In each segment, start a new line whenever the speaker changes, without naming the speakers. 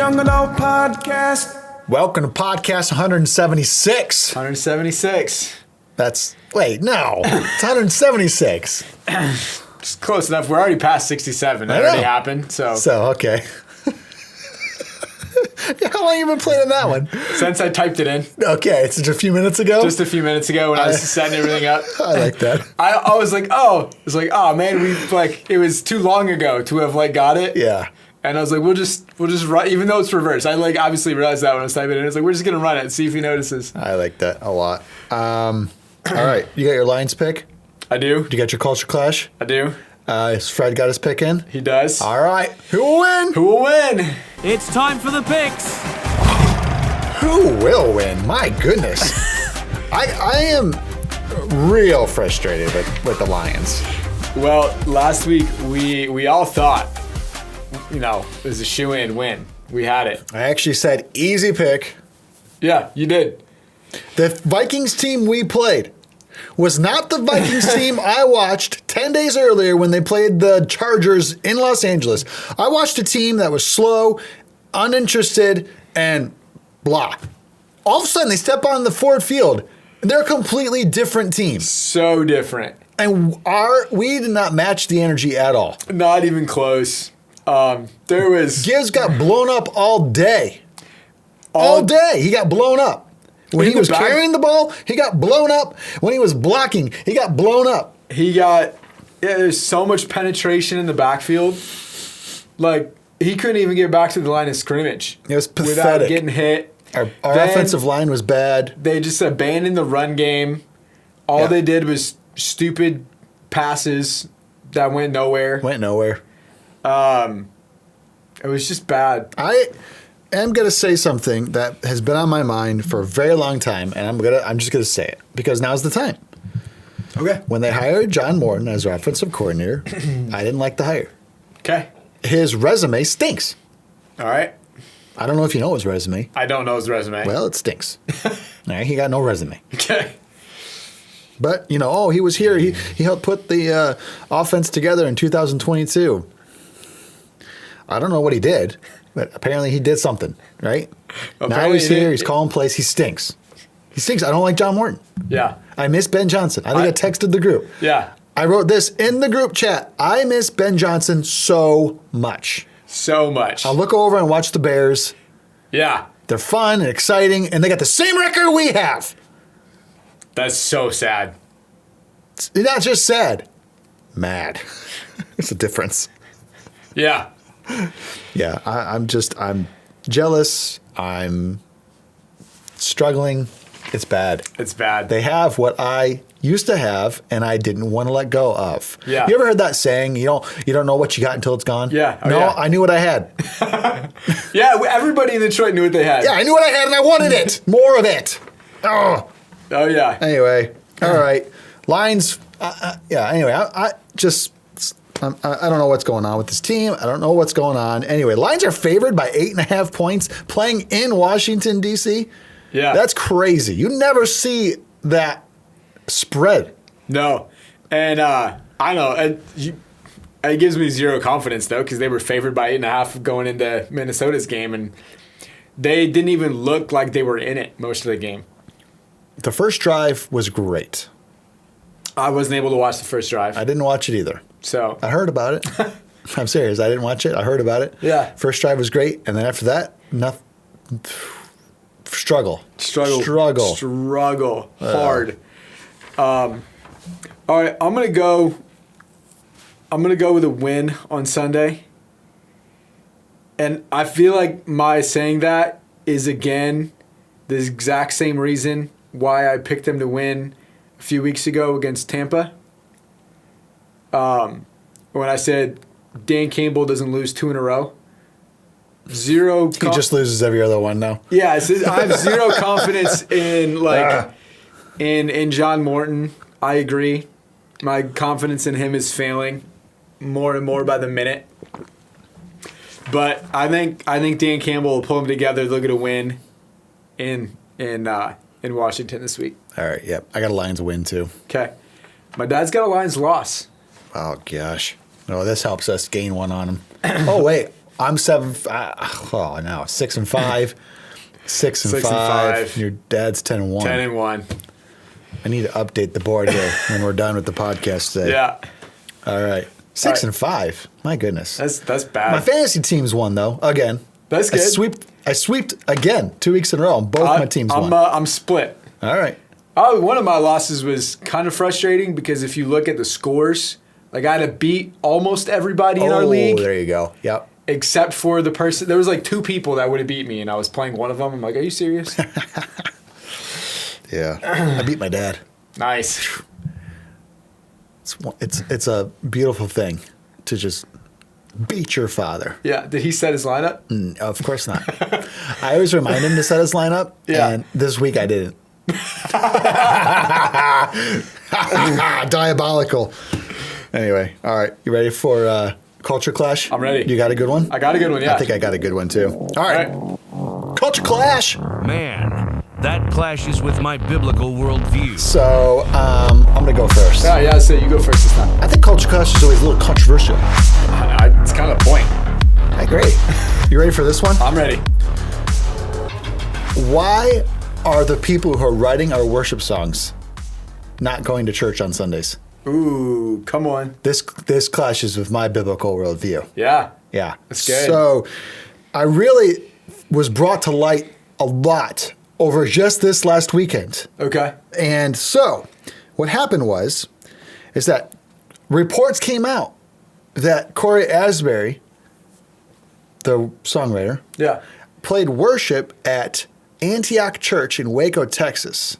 Young Adult Podcast.
Welcome to podcast 176.
176.
No, it's 176.
It's close enough. We're already past 67. That already happened. So
okay. How long you been playing that one?
since I typed it in,
Okay, it's just a few minutes ago.
just a few minutes ago when I was setting everything up,
I like that.
I was like, oh, man, it was too long ago to have got it.
Yeah.
And I was like, we'll just run, even though it's reversed. I obviously realized that when I was typing it in. It's like, we're just gonna run it and see if he notices.
I like that a lot. All right, you got your Lions pick?
I do.
You got your Culture Clash?
I do.
Has Fred got his pick in?
He does.
All right, who will win?
Who will win?
It's time for the picks.
Who will win? My goodness. I am real frustrated with the Lions.
Well, last week we all thought, it was a shoe-in win. We had it.
I actually said easy pick.
Yeah, you did.
The Vikings team we played was not the Vikings team I watched 10 days earlier when they played the Chargers in Los Angeles. I watched a team that was slow, uninterested, and blah. All of a sudden, they step on the Ford Field, and they're a completely different team.
So different.
And we did not match the energy at all.
Not even close. There was...
Gibbs got blown up all day. All day, he got blown up. When he was carrying the ball, he got blown up. When he was blocking, he got blown up.
There's so much penetration in the backfield. He couldn't even get back to the line of scrimmage.
It was pathetic.
Without getting hit.
Our offensive line was bad.
They just abandoned the run game. All they did was stupid passes that went nowhere. It was just bad.
I am going to say something that has been on my mind for a very long time, and I'm just going to say it because now's the time.
Okay.
When they hired John Morton as our offensive coordinator, I didn't like the hire.
Okay.
His resume stinks.
All right.
I don't know if you know his resume.
I don't know his resume.
Well, it stinks. All right, he got no resume.
Okay.
But, he was here. He helped put the offense together in 2022. I don't know what he did, but apparently he did something, right? Now he's here. He's calling plays. He stinks. He stinks. I don't like John Morton.
Yeah.
I miss Ben Johnson. I think I texted the group.
Yeah.
I wrote this in the group chat. I miss Ben Johnson so much.
So much.
I'll look over and watch the Bears.
Yeah.
They're fun and exciting, and they got the same record we have.
That's so sad.
It's not just sad. Mad. It's a difference.
Yeah.
Yeah, I'm jealous. I'm struggling. It's bad.
It's bad.
They have what I used to have, and I didn't want to let go of.
Yeah.
You ever heard that saying? You don't know what you got until it's gone.
Yeah. Oh,
no,
yeah.
I knew what I had.
Yeah. Everybody in Detroit knew what they had.
Yeah, I knew what I had, and I wanted it. More of it. Oh.
Oh yeah.
Anyway, all right. Lions. Anyway, I don't know what's going on with this team. I don't know what's going on. Anyway, Lions are favored by 8.5 points playing in Washington, D.C.
Yeah.
That's crazy. You never see that spread.
No. And I know. It gives me zero confidence, though, because they were favored by 8.5 going into Minnesota's game, and they didn't even look like they were in it most of the game.
The first drive was great.
I wasn't able to watch the first drive.
I didn't watch it either.
So
I heard about it. I'm serious. I didn't watch it. I heard about it.
Yeah.
First drive was great, and then after that, nothing. Struggle.
Hard. All right, I'm gonna go with a win on Sunday. And I feel like my saying that is again the exact same reason why I picked them to win a few weeks ago against Tampa. When I said Dan Campbell doesn't lose 2 in a row. He
just loses every other one now.
Yeah, I have zero confidence in in John Morton. I agree. My confidence in him is failing more and more by the minute. But I think Dan Campbell will pull them together. They'll get a win in Washington this week.
All right, yep. I got a Lions win too.
Okay. My dad's got a Lions loss.
Oh gosh. No, this helps us gain one on him. Oh wait, I'm 6-5. 6-5. Your dad's 10-1.
10-1.
I need to update the board here when we're done with the podcast today.
Yeah.
All right. 6-5. My goodness.
That's bad.
My fantasy teams won though. Again.
That's good.
I sweeped again 2 weeks in a row. And both my teams won.
I'm split.
All right.
One of my losses was kind of frustrating because if you look at the scores, like I had to beat almost everybody in our league.
Oh, there you go. Yep.
Except for the person. There was like 2 people that would have beat me, and I was playing one of them. I'm like, are you serious?
Yeah. I beat my dad.
Nice.
It's a beautiful thing to just beat your father.
Yeah. Did he set his lineup?
Of course not. I always remind him to set his lineup.
Yeah.
And this week I didn't. Diabolical. Anyway, all right. You ready for Culture Clash?
I'm ready.
You got a good one?
I got a good one, yeah.
I think I got a good one too. All right. Culture Clash.
Man, that clashes with my biblical worldview.
So I'm going to go first.
Yeah, so you go first this time.
I think Culture Clash is always a little controversial.
It's kind of the point.
I agree. You ready for this one?
I'm ready.
Why are the people who are writing our worship songs not going to church on Sundays?
Ooh, come on.
This clashes with my biblical worldview.
Yeah.
Yeah.
That's good.
So I really was brought to light a lot over just this last weekend.
Okay.
And so what happened is that reports came out that Corey Asbury, the songwriter,
Yeah.
played worship at Antioch Church in Waco, Texas.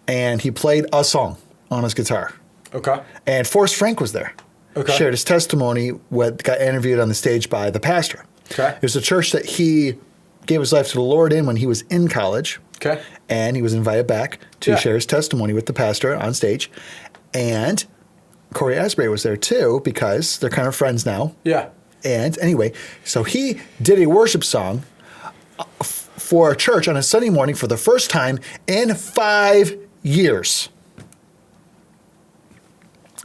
And he played a song on his guitar.
Okay.
And Forrest Frank was there.
Okay.
Shared his testimony, got interviewed on the stage by the pastor.
Okay.
It was a church that he gave his life to the Lord in when he was in college.
Okay.
And he was invited back to
Yeah.
share his testimony with the pastor on stage. And Corey Asbury was there too because they're kind of friends now.
Yeah.
And anyway, so he did a worship song for a church on a Sunday morning for the first time in 5 years.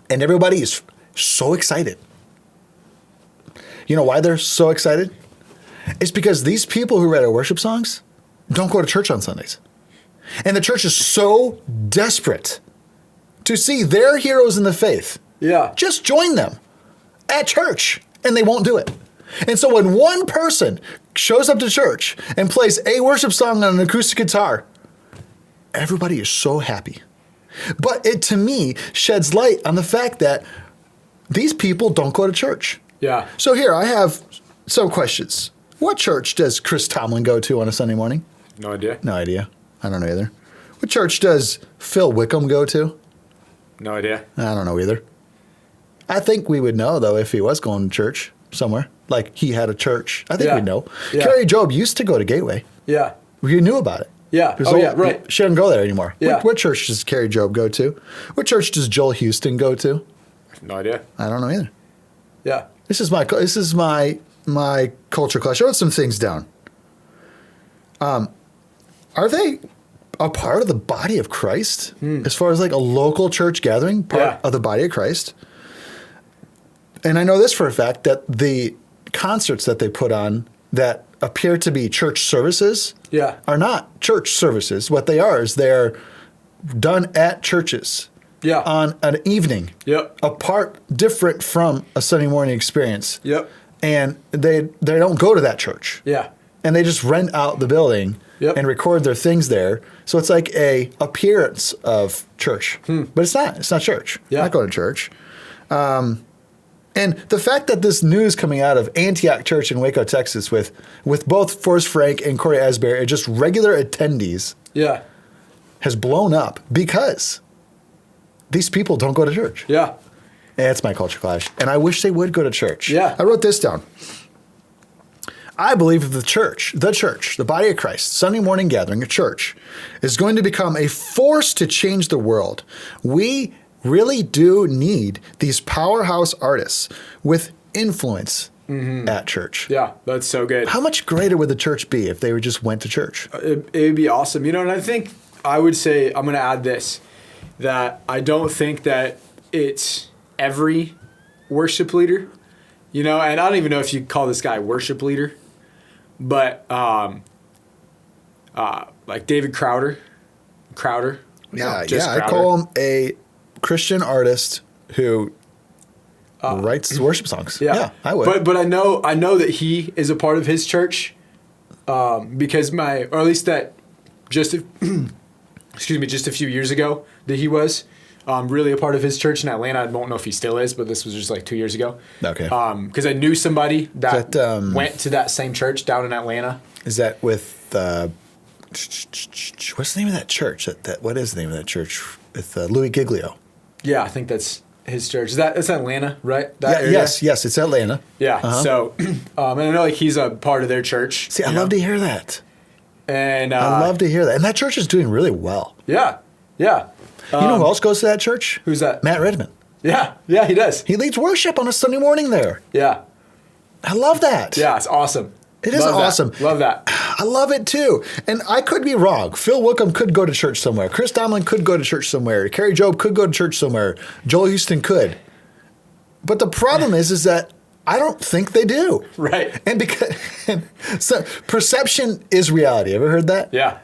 And everybody is so excited. You know why they're so excited? It's because these people who write our worship songs don't go to church on Sundays. And the church is so desperate to see their heroes in the faith
Yeah.
just join them at church, and they won't do it. And so when one person shows up to church and plays a worship song on an acoustic guitar, everybody is so happy. But it, to me, sheds light on the fact that these people don't go to church.
Yeah.
So here, I have some questions. What church does Chris Tomlin go to on a Sunday morning?
No idea.
No idea. I don't know either. What church does Phil Wickham go to?
No idea.
I don't know either. I think we would know, though, if he was going to church somewhere. Like he had a church. I think
Yeah.
we'd know.
Yeah.
Carrie Job used to go to Gateway.
Yeah.
You knew about it.
Yeah.
There's
Oh, yeah, right.
She doesn't go there anymore.
Yeah.
What church does Carrie Job go to? What church does Joel Houston go to?
No idea.
I don't know either.
Yeah.
This is my culture clash. I wrote some things down. Are they a part of the body of Christ as far as like a local church gathering, part
Yeah.
of the body of Christ? And I know this for a fact that the concerts that they put on that appear to be church services
Yeah.
are not church services. What they are is they're done at churches
Yeah.
on an evening,
Yep.
apart, different from a Sunday morning experience.
Yep.
And they don't go to that church.
Yeah.
And they just rent out the building
Yep.
and record their things there. So it's like a appearance of church. But it's not. It's not church.
Yeah.
Not going to church. And the fact that this news coming out of Antioch Church in Waco, Texas, with both Forrest Frank and Corey Asbury and just regular attendees
Yeah.
has blown up because these people don't go to church.
Yeah.
And it's my culture clash. And I wish they would go to church.
Yeah.
I wrote this down. I believe that the body of Christ, Sunday morning gathering, a church, is going to become a force to change the world. We really do need these powerhouse artists with influence at church.
Yeah. That's so good.
How much greater would the church be if they just went to church?
It would be awesome. You know, and I think I would say, I'm going to add this, that I don't think that it's every worship leader You know, and I don't even know if you call this guy worship leader, but like David Crowder.
Yeah,
just
I
Crowder.
call him a Christian artist who writes worship songs. Yeah, I would.
But I know that he is a part of his church, because or at least that just a few years ago that he was really a part of his church in Atlanta. I don't know if he still is, but this was just like 2 years ago.
Okay.
Because I knew somebody that went to that same church down in Atlanta.
Is that with what's the name of that church? What is the name of that church with Louis Giglio?
Yeah, I think that's his church. That's Atlanta, right? That area?
Yes, it's Atlanta.
Yeah.
Uh-huh.
So, and I know like he's a part of their church.
See, I love to hear that.
And
I love to hear that. And that church is doing really well.
Yeah.
You know who else goes to that church?
Who's that?
Matt Redman.
Yeah, he does.
He leads worship on a Sunday morning there.
Yeah.
I love that.
Yeah, it's awesome.
It is awesome.
Love that.
I love it too. And I could be wrong. Phil Wickham could go to church somewhere. Chris Tomlin could go to church somewhere. Kerry Jobe could go to church somewhere. Joel Houston could. But the problem is that I don't think they do.
Right.
And so perception is reality. Ever heard that?
Yeah.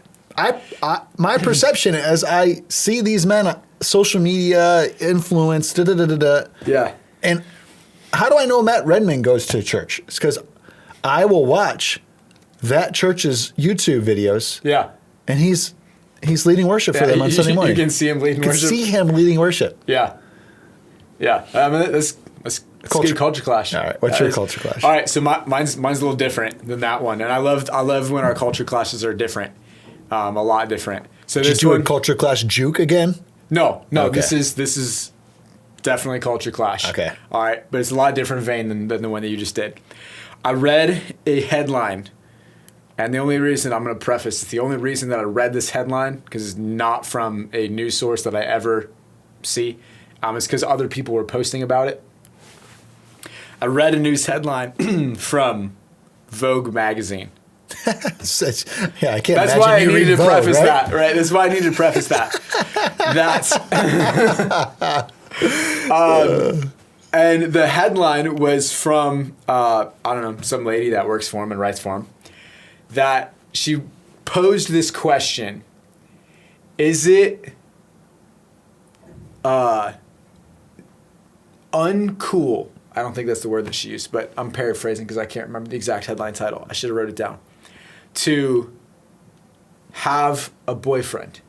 My perception as I see these men, social media, influence,
Yeah.
And how do I know Matt Redman goes to church? It's because I will watch that church's YouTube videos.
Yeah.
And he's leading worship for them on Sunday morning.
You can see him leading worship.
See him leading worship.
Yeah. Yeah. I mean, let's get a culture clash.
All right. What's your culture clash?
All right. So mine's a little different than that one, and I love when our culture clashes are different, a lot different. So
Did
this
you do
one,
a culture clash juke again?
no.
Okay.
This is definitely culture clash.
Okay.
All right, but it's a lot different vein than the one that you just did. I read a headline, and the only reason I'm going to preface the only reason that I read this headline, because it's not from a news source that I ever see, is because other people were posting about it. I read a news headline from Vogue magazine.
Yeah, I can't
That's
imagine
why I
you
needed
read
to
Vogue,
preface
right?
that, right? That's why I needed to preface that. And the headline was from, I don't know, some lady that works for him and writes for him, that she posed this question: is it uncool? I don't think that's the word that she used, but I'm paraphrasing because I can't remember the exact headline title. I should have wrote it down. To have a boyfriend.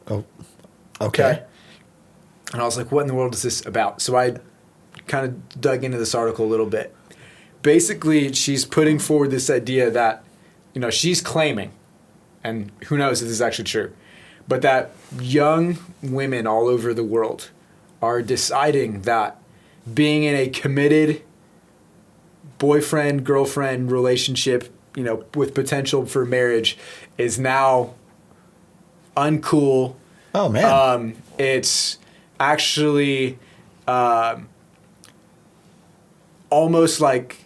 Oh, okay.
And I was like, what in the world is this about? So I kind of dug into this article a little bit. Basically, she's putting forward this idea that, she's claiming, and who knows if this is actually true, but that young women all over the world are deciding that being in a committed boyfriend-girlfriend relationship, with potential for marriage is now uncool.
Oh, man.
It's actually almost like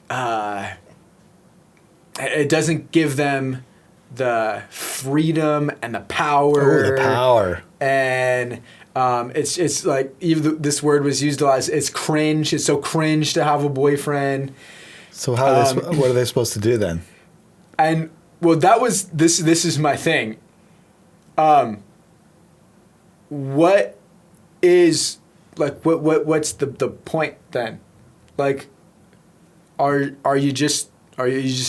it doesn't give them the freedom and the power.
Oh, the power.
And it's like, even this word was used a lot. It's cringe. It's so cringe to have a boyfriend.
So what are they supposed to do then?
And well, this is my thing. What is like what's the point then? Like, are you just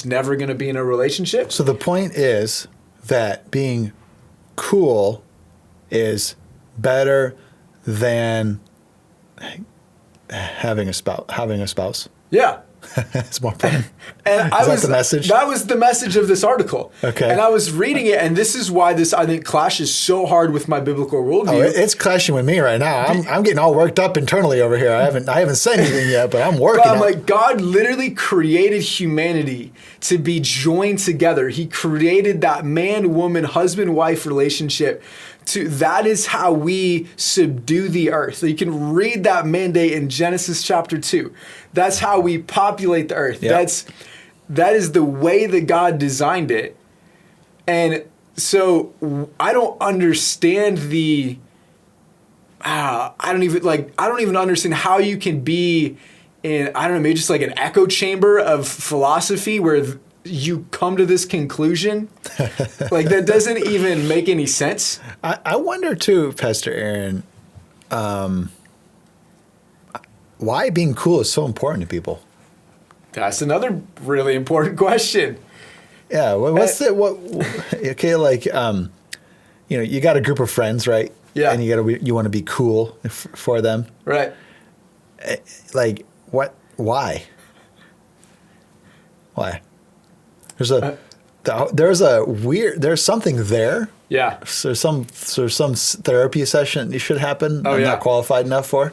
never going to be in a relationship?
So the point is that being cool is better than having a spouse.
Yeah.
It's more fun.
And
Is that the message?
That was the message of this article.
Okay.
And I was reading it, and this is why this, I think, clashes so hard with my biblical worldview.
Oh, it's clashing with me right now. I'm getting all worked up internally over here. I haven't said anything yet, but I'm working.
But I'm
on-
like, God literally created humanity to be joined together. He created that man, woman, husband, wife relationship. That is how we subdue the earth. You can read that mandate in Genesis chapter 2. That's how we populate the earth.
Yep.
That is the way that God designed it. And so I don't understand I don't even understand how you can be in, I don't know, maybe just like an echo chamber of philosophy where you come to this conclusion. Like, that doesn't even make any sense.
I wonder too, Pastor Aaron, why being cool is so important to people.
That's another really important question.
Yeah, okay, like, you got a group of friends, right?
Yeah.
And you want to be cool for them.
Right.
Like, what? Why? Why? There's something there.
Yeah.
So some therapy session you should happen. I'm
yeah.
not qualified enough for.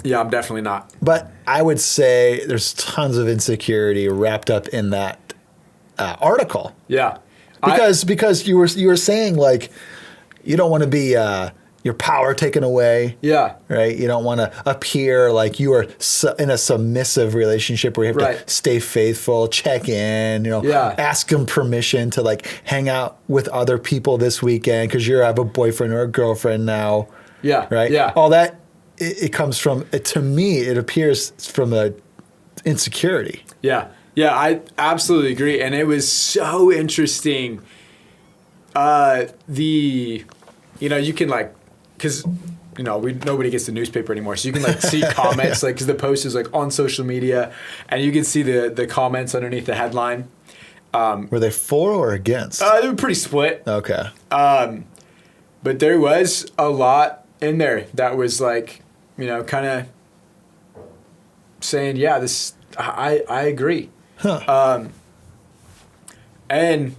Yeah, I'm definitely not.
But I would say there's tons of insecurity wrapped up in that article.
Yeah.
Because you were saying, like, you don't want to be your power taken away.
Yeah.
Right? You don't want to appear like you are in a submissive relationship where you have to stay faithful, check in, ask them permission to, like, hang out with other people this weekend because you have a boyfriend or a girlfriend now.
Yeah.
Right?
Yeah.
All that, it comes from, to me, it appears from a insecurity.
Yeah. Yeah, I absolutely agree. And it was so interesting. You can, like, because, nobody gets the newspaper anymore. So you can, like, see comments, like, because the post is, like, on social media. And you can see the comments underneath the headline.
Were they for or against?
They were pretty split.
Okay.
But there was a lot in there that was, like, kind of saying, yeah, I agree.
Huh.
And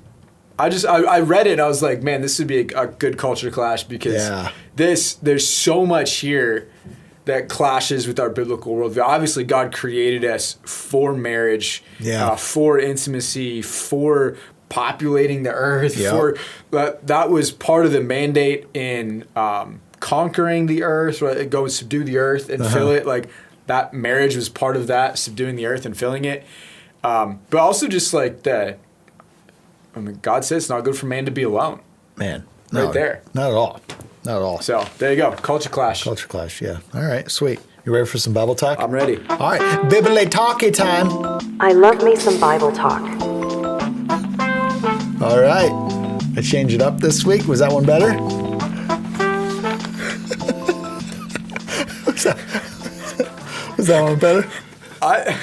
I read it and I was like, man, this would be a good culture clash because there's so much here that clashes with our biblical worldview. Obviously, God created us for marriage, for intimacy, for populating the earth. For that was part of the mandate in conquering the earth, right? Go and subdue the earth and fill it. Like, that marriage was part of that, subduing the earth and filling it. But also just like God says it's not good for man to be alone.
Man.
No, right there.
Not at all. Not at all.
So there you go. Culture clash.
Culture clash, yeah. All right, sweet. You ready for some Bible talk?
I'm ready.
All right, Bibbly Talkie time.
I love me some Bible talk.
All right. I changed it up this week. Was that one better? Was that one better?
I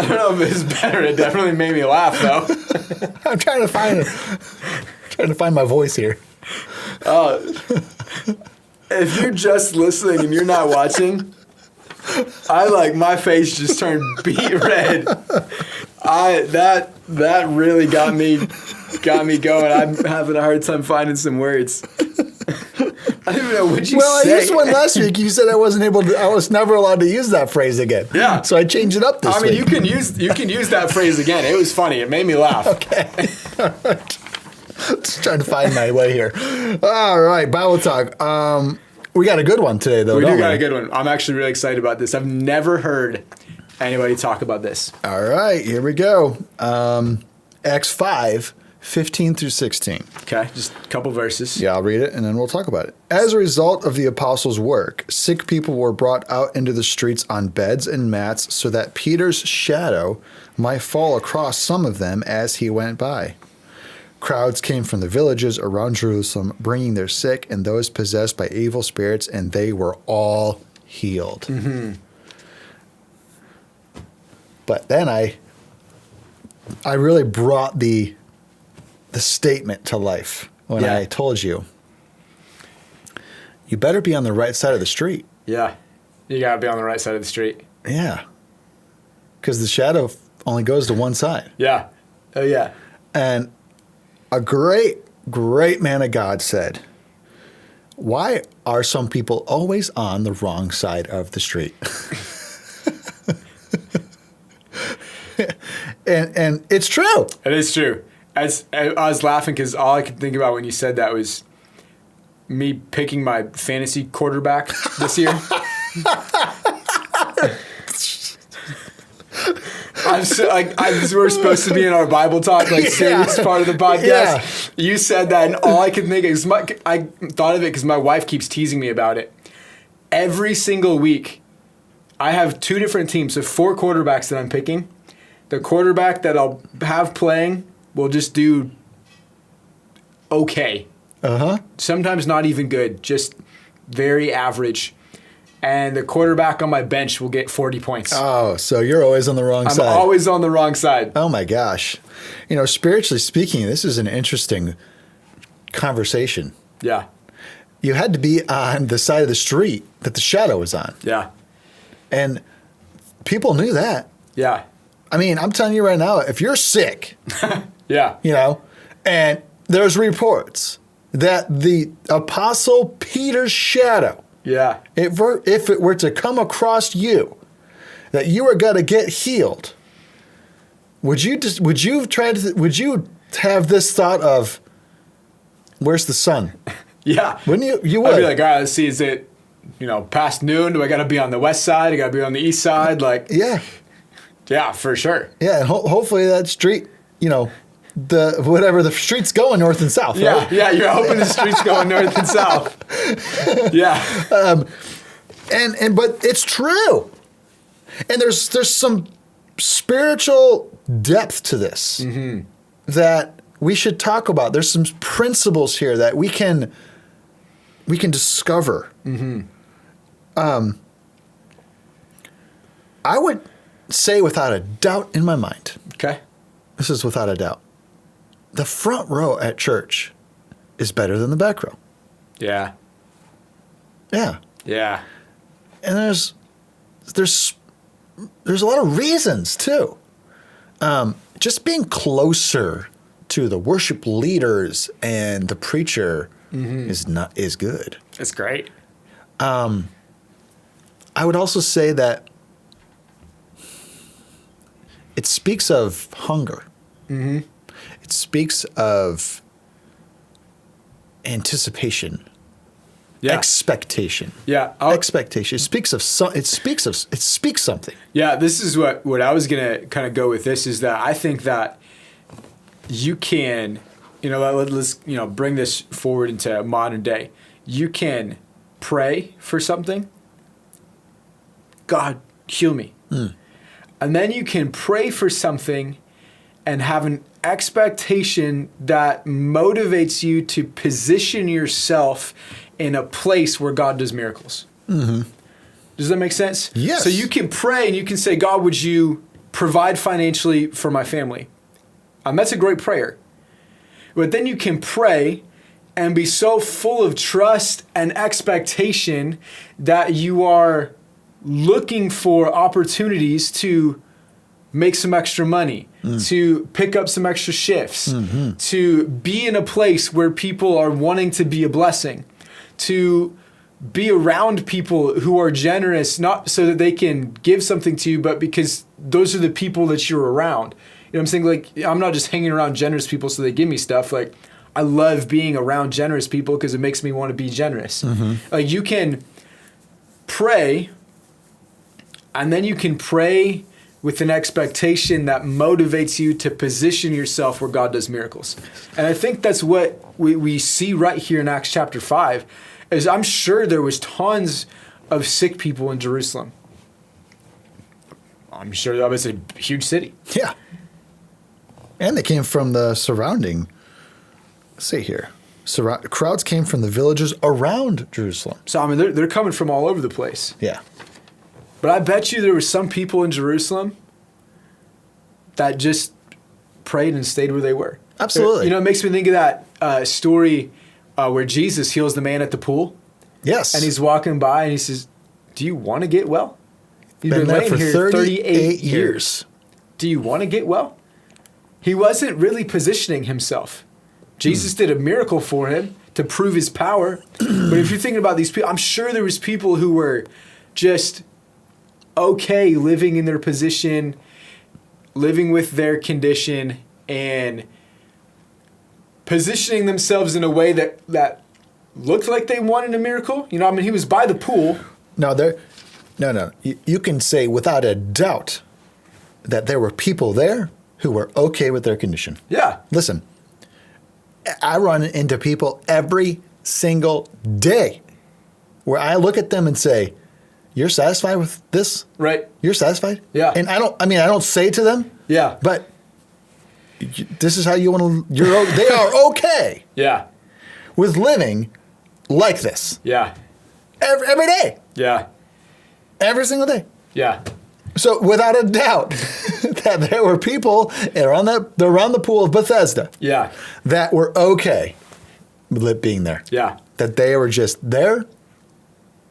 don't know if it's better. It definitely made me laugh, though.
I'm trying to find my voice here.
If you're just listening and you're not watching, my face just turned beet red. That really got me going. I'm having a hard time finding some words. I don't even know what you say.
Well, I used one last week. You said I was never allowed to use that phrase again.
Yeah.
So I changed it up this week.
you can use that phrase again. It was funny. It made me laugh.
Okay. Just trying to find my way here. All right, Bible talk. We got a good one today, though.
We got a good one. I'm actually really excited about this. I've never heard anybody talk about this.
All right, here we go. Acts 5, 15 through 16.
Okay, just a couple verses.
Yeah, I'll read it and then we'll talk about it. As a result of the apostles' work, sick people were brought out into the streets on beds and mats so that Peter's shadow might fall across some of them as he went by. Crowds came from the villages around Jerusalem, bringing their sick and those possessed by evil spirits, and they were all healed. Mm-hmm. But then I really brought the statement to life when I told you better be on the right side of the street.
Yeah, you gotta be on the right side of the street.
Yeah, because the shadow only goes to one side.
Yeah, oh yeah.
And a great man of God said, "Why are some people always on the wrong side of the street?" and it's true.
It is true. I was laughing because all I could think about when you said that was me picking my fantasy quarterback this year. We're supposed to be in our Bible talk, serious part of the podcast. Yeah. You said that, and all I could think is I thought of it because my wife keeps teasing me about it. Every single week, I have two different teams, so 4 quarterbacks that I'm picking. The quarterback that I'll have playing will just do okay. Sometimes not even good, just very average. And the quarterback on my bench will get 40 points.
Oh, so you're always on the wrong
I'm
side.
always on the wrong side.
Oh my gosh. You know, spiritually speaking, this is an interesting conversation.
Yeah.
You had to be on the side of the street that the shadow was on.
Yeah.
And people knew that.
Yeah.
I mean, I'm telling you right now, if you're sick,
Yeah.
you know, and there's reports that the Apostle Peter's shadow,
Yeah.
if it were to come across you, that you were going to get healed, would you have this thought of, where's the sun?
Yeah.
Wouldn't you? You would.
I'd be like, all right, let's see, is it, past noon? Do I got to be on the west side? I got to be on the east side? Like,
Yeah.
yeah, for sure.
Yeah, and hopefully that street, the street's going north and south,
Yeah,
right?
yeah, you're hoping the street's going north and south. Yeah.
But it's true. And there's some spiritual depth to this that we should talk about. There's some principles here that we can discover. I would say without a doubt in my mind,
Okay.
this is without a doubt, the front row at church is better than the back row.
Yeah.
Yeah.
Yeah.
And there's a lot of reasons too. Just being closer to the worship leaders and the preacher is good.
It's great.
I would also say that it speaks of hunger. It speaks of anticipation,
Yeah.
expectation.
Yeah.
Expectation. It speaks of it speaks something.
Yeah, this is what I was going to kind of go with this is that I think that you can, let's bring this forward into modern day. You can pray for something. God, heal me. And then you can pray for something and have an expectation that motivates you to position yourself in a place where God does miracles. Does that make sense?
Yes.
So you can pray and you can say, God, would you provide financially for my family? That's a great prayer. But then you can pray and be so full of trust and expectation that you are looking for opportunities to make some extra money, to pick up some extra shifts, to be in a place where people are wanting to be a blessing, to be around people who are generous, not so that they can give something to you, but because those are the people that you're around. You know what I'm saying? Like, I'm not just hanging around generous people so they give me stuff. Like, I love being around generous people because it makes me want to be generous. Like, you can pray, and then you can pray with an expectation that motivates you to position yourself where God does miracles. And I think that's what we see right here in Acts chapter 5, is I'm sure there was tons of sick people in Jerusalem. I'm sure that was a huge city.
Yeah. And they came from the surrounding, let's see here, crowds came from the villages around Jerusalem.
So, I mean, they're coming from all over the place.
Yeah.
But I bet you there were some people in Jerusalem that just prayed and stayed where they were.
Absolutely.
It makes me think of that story where Jesus heals the man at the pool.
Yes.
And he's walking by and he says, do you want to get well? He's
been there
laying
for
here
38 years.
Do you want to get well? He wasn't really positioning himself. Jesus did a miracle for him to prove his power. But if you're thinking about these people, I'm sure there was people who were just okay living in their position, living with their condition, and positioning themselves in a way that looked like they wanted a miracle. He was by the pool.
No. You can say without a doubt that there were people there who were okay with their condition.
Yeah.
Listen, I run into people every single day where I look at them and say, you're satisfied with this?
Right.
You're satisfied?
Yeah.
And I don't say to them,
Yeah.
but this is how you want to, they are okay
Yeah.
with living like this
Yeah.
every day,
Yeah.
every single day.
Yeah.
So without a doubt that there were people around the pool of Bethesda
Yeah.
that were okay with it being there.
Yeah.
That they were just there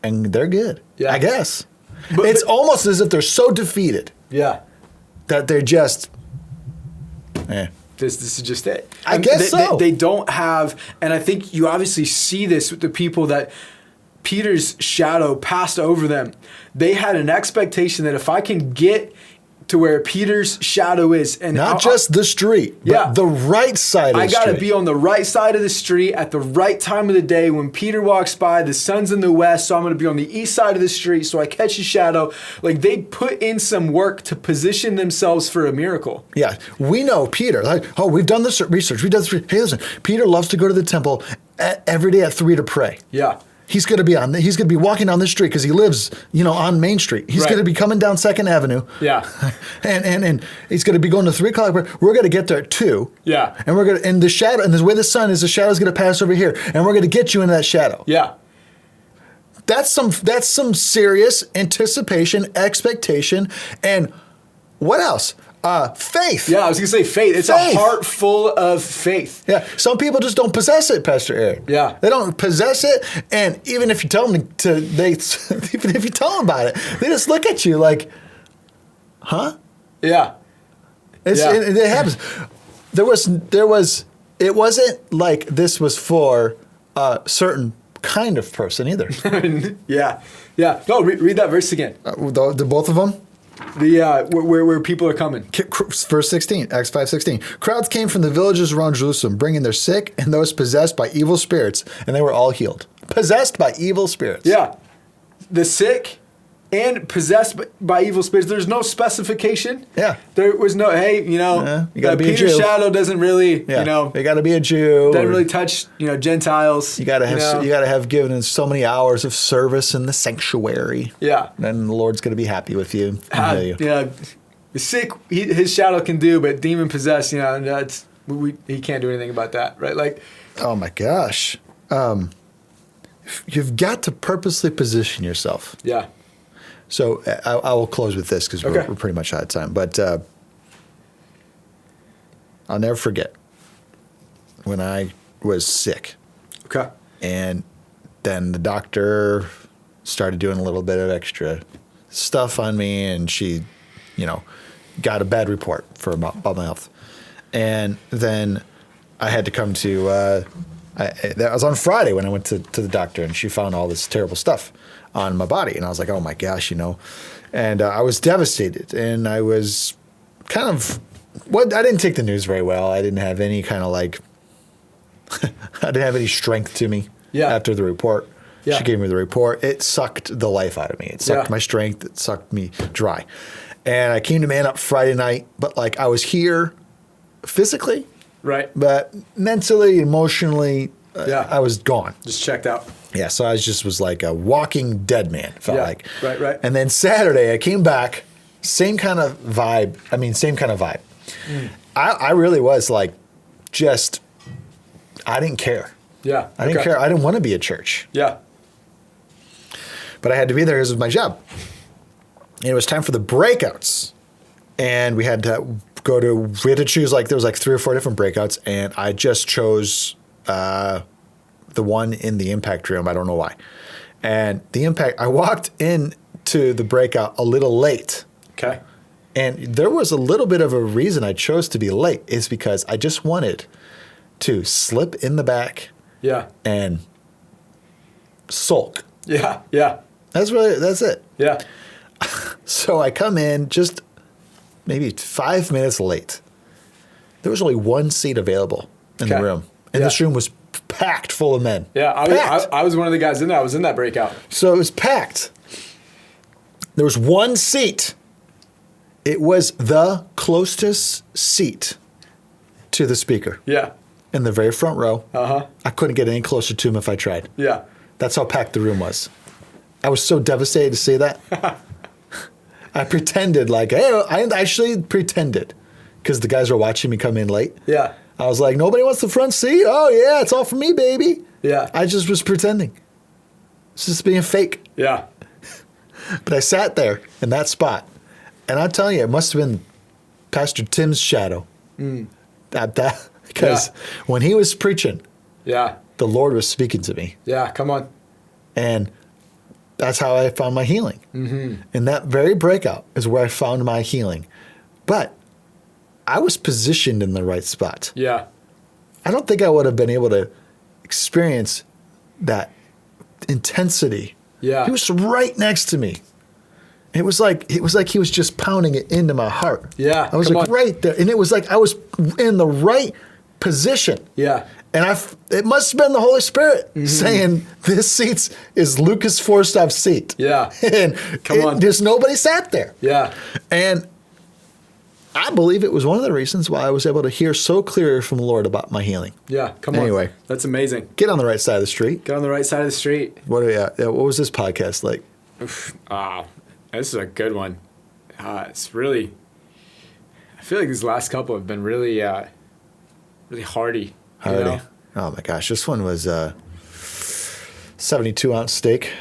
and they're good.
Yeah.
I guess.
But-
It's almost as if they're so defeated
Yeah.
that they're just,
This is just it.
I
And
guess so.
They don't have, and I think you obviously see this with the people that Peter's shadow passed over them. They had an expectation that if I can get to where Peter's shadow is, and
not just the street, but
Yeah.
the right side of
I
the
got to
street.
be on the right side of the street at the right time of the day when Peter walks by. The sun's in the west, so I'm going to be on the east side of the street so I catch his shadow. Like they put in some work to position themselves for a miracle.
Yeah, we know Peter. Like, oh, we've done this research. We've done this. Hey, listen, Peter loves to go to the temple every day at 3 to pray.
Yeah.
He's going to be walking down this street because he lives, on Main Street. He's
Right.
going to be coming down 2nd Avenue.
Yeah.
and he's going to be going to 3 o'clock. We're going to get there at 2.
Yeah.
And we're going to, and the shadow, and the way the sun is, the shadow's going to pass over here, and we're going to get you into that shadow.
Yeah.
That's some serious anticipation, expectation, and what else? Faith.
Yeah, I was going to say faith. It's
Faith.
a heart full of faith.
Yeah, some people just don't possess it, Pastor Aaron.
Yeah.
They don't possess it, and even if you tell them even if you tell them about it, they just look at you like, huh?
Yeah.
It happens. It wasn't like this was for a certain kind of person either.
Yeah. Yeah. No, read that verse again.
The both of them.
The where people are coming.
Verse 16, Acts 5:16. Crowds came from the villages around Jerusalem, bringing their sick and those possessed by evil spirits, and they were all healed. Possessed by evil spirits.
Yeah. The sick and possessed by evil spirits. There's no specification.
Yeah.
There was no, hey,
you gotta be a
Peter's
Jew.
shadow doesn't really,
Yeah. You got to be a Jew.
doesn't
or
really touch, Gentiles.
You got to have you got to have given so many hours of service in the sanctuary.
Yeah.
Then the Lord's going to be happy with you.
The sick, his shadow can do, but demon possessed, that's, he can't do anything about that, right? Like,
Oh my gosh. You've got to purposely position yourself.
yeah.
So I will close with this because
Okay.
we're pretty much out of time. But I'll never forget when I was sick,
Okay.
and then the doctor started doing a little bit of extra stuff on me, and she, got a bad report for about my health. And then I had to come to. That was on Friday when I went to the doctor, and she found all this terrible stuff on my body, and I was like, "Oh my gosh," and I was devastated, and I was kind of. I didn't take the news very well. I didn't have any kind of like. I didn't have any strength to me.
Yeah.
After the report,
Yeah.
she gave me the report. It sucked the life out of me. It sucked
Yeah.
my strength. It sucked me dry, and I came to Man Up Friday night, but like I was here, physically.
Right.
But mentally, emotionally,
Yeah.
I was gone.
Just checked out.
Yeah, so I was like a walking dead man, felt
Yeah,
like.
right.
And then Saturday, I came back, same kind of vibe. I really was like, just, I didn't care.
Yeah.
I didn't care. I didn't want to be at church.
Yeah.
But I had to be there because it was my job. And it was time for the breakouts. And we had to choose there was like 3 or 4 different breakouts. And I just chose the one in the impact room. I don't know why. And I walked into the breakout a little late.
Okay.
And there was a little bit of a reason I chose to be late is because I just wanted to slip in the back
Yeah.
and sulk.
Yeah. Yeah.
That's it.
Yeah.
So I come in just maybe 5 minutes late. There was only one seat available in the
Okay.
room. And
Yeah.
this room was packed full of men.
Yeah.
Packed.
I was one of the guys in there. I was in that breakout.
So it was packed. There was one seat. It was the closest seat to the speaker
Yeah.
in the very front row.
Uh-huh.
I couldn't get any closer to him if I tried.
Yeah.
That's how packed the room was. I was so devastated to see that. I pretended like, hey, I actually pretended because the guys were watching me come in late.
Yeah.
I was like, nobody wants the front seat? Oh, yeah, it's all for me, baby.
Yeah.
I just was pretending. It's just being fake.
Yeah.
But I sat there in that spot, and I'm telling you, it must have been Pastor Tim's shadow. Because when he was preaching,
Yeah.
the Lord was speaking to me.
Yeah. Come on.
And that's how I found my healing. Mm-hmm. And that very breakout is where I found my healing. But I was positioned in the right spot.
Yeah.
I don't think I would have been able to experience that intensity.
Yeah.
He was right next to me. It was like he was just pounding it into my heart.
Yeah,
I was
come
like
on.
right there, and it was like I was in the right position.
Yeah.
And it must have been the Holy Spirit saying, this seat is Lucas Forstoff's seat.
Yeah.
And
Come on.
there's nobody sat there.
Yeah.
And I believe it was one of the reasons why I was able to hear so clear from the Lord about my healing.
Yeah. Come on.
Anyway.
That's amazing.
Get on the right side of the street.
Get on the right side of the street.
What was this podcast like?
This is a good one. It's really, I feel like these last couple have been really, really hearty. you
Hardy.
know?
Oh my gosh, this one was 72-ounce steak.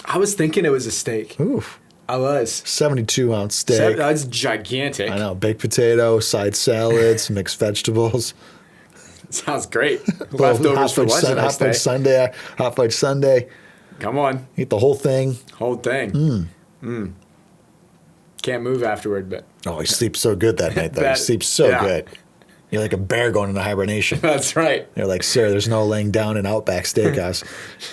I was thinking it was a steak.
Oof.
I was.
72-ounce steak.
That's gigantic.
I know, baked potato, side salads, mixed vegetables.
Sounds great.
Hot
Leftovers for
fudge
lunch the next day.
Hot fudge Sunday.
Come on.
Eat the whole thing.
Whole thing. Can't move afterward, but
Oh, he sleeps so good that night, though. He
That-
sleeps so
yeah.
good. You're like a bear going into hibernation.
that's right.
You're like, sir, there's no laying down in Outback Steakhouse.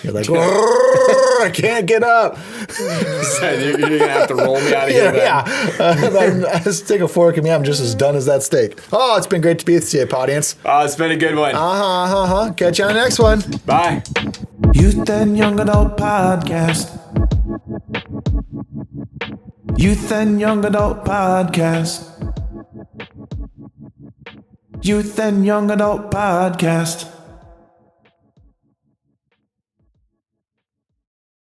You're like, I can't get up.
You're going to have to roll me out of here.
Yeah,
then.
yeah. I just take a fork and me. I'm just as done as that steak. Oh, it's been great to be with you, audience.
It's been a good one.
Catch you on the next one.
Bye.
Youth and Young Adult Podcast. Youth and Young Adult Podcast. Youth and Young Adult Podcast.